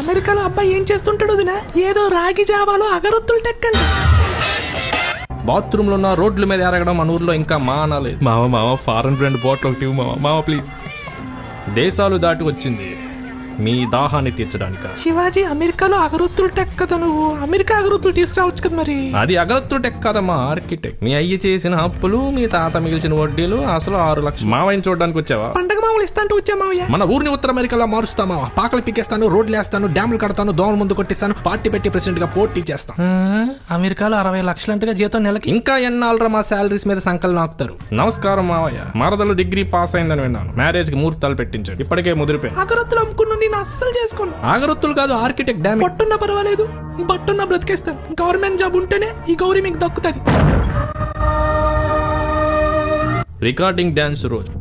అమెరికాలో అబ్బాయి ఏం చేస్తుంటాడు వదినా? ఏదో రాగి జావాలో అగరొత్తులు టెక్కండి. బాత్రూమ్ లో ఉన్న రోడ్ల మీద ఎరగడం మన ఊర్లో ఇంకా మానలేదు. మామ ఫారెన్ బ్రాండ్ బాటిల్ ఒకటి మామ ప్లీజ్. దేశాలు దాటి వచ్చింది మీ దాహాన్ని తీర్చడానిక. శివాజీ, అమెరికాలో అగరొత్తులు టెక్ కదా, నువ్వు అమెరికా అగరొత్తులు తీసుకురావచ్చు కదా. మరి అది అగరొత్తులు టెక్ కదమ్మా, ఆర్కిటెక్ట్. మీ అయ్యి చేసిన అప్పులు, మీ తాత మిగిల్చిన వడ్డీలు, అసలు 6 లక్షలు. మావయ్యని చూడడానికి వచ్చావా? పండగ మామూలు ఇస్తాంటూ వచ్చా మావయ్య. మన ఊరిని ఉత్తర అమెరికాలో మారుస్తామా? పాకలు పిక్కేస్తాను, రోడ్లు వేస్తాను, డ్యాములు కడతాను, దోమల ముందు కొట్టిస్తాను, పార్టీ పెట్టి ప్రెసిడెంట్ గా పోటీ చేస్తాను. అమెరికాలో 60 లక్షలంటగా జీతం నెలకి. ఇంకా ఎన్నాళ్ళరా మా శాలరీస్ మీద సంకలు నాకుతారు. నమస్కారం మావయ్య. మరదలు డిగ్రీ పాస్ అయిందని విన్నాను. మ్యారేజ్ కి ముహూర్తాలు పెట్టించాడు. ఇప్పటికే ముదిరిపోయి. అగరొత్తులు అమ్ముకున్నా నేను అస్సలు చేసుకోను. అగరొత్తులు కాదు, ఆర్కిటెక్ట్. డ్యామ్ పట్టున్నా పర్వాలేదు, బట్టున్నా బ్రతికేస్తాను. గవర్నమెంట్ జాబ్ ఉంటేనే ఈ గౌరీ మీకు దక్కుతుంది. రికార్డింగ్ డాన్స్ రోజు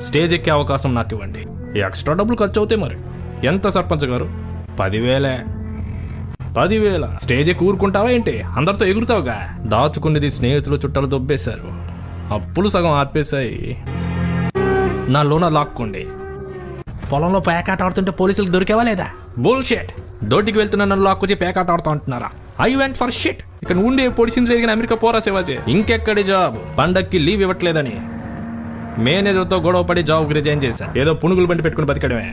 స్టేజ్ ఎక్కే అవకాశం నాకు ఇవ్వండి. ఎక్స్ట్రా డబ్బులు ఖర్చు అవుతాయి. మరి ఎంత సర్పంచ్ గారు? 10,000 స్టేజ్ ఎక్కి ఊరుకుంటావా ఏంటి? అందరితో ఎగురుతావుగా. దాచుకునేది స్నేహితులు చుట్టాలు దొబ్బేశారు. అప్పులు సగం ఆర్పేశాయి. నా లోన లాక్కోండి. పొలంలో పేకాట ఆడుతుంటే పోలీసులకు దొరికేవా లేదా? బుల్షిట్. డోటికి వెళ్తున్నా నన్ను లాక్కొచ్చి పేకాట ఆడుతా అంటున్నారా? I went for shit. ఇక్కడ ఉండే పొడిసింది జరిగిన అమెరికా పోరా శివాజీ. ఇంకెక్కడి జాబ్? పండక్కి లీవ్ ఇవ్వట్లేదని మేనేజర్తో గొడవ పడి జాబ్ రిజైన్ చేశా. ఏదో పునుగులు బండి పెట్టుకుని బతికడమే.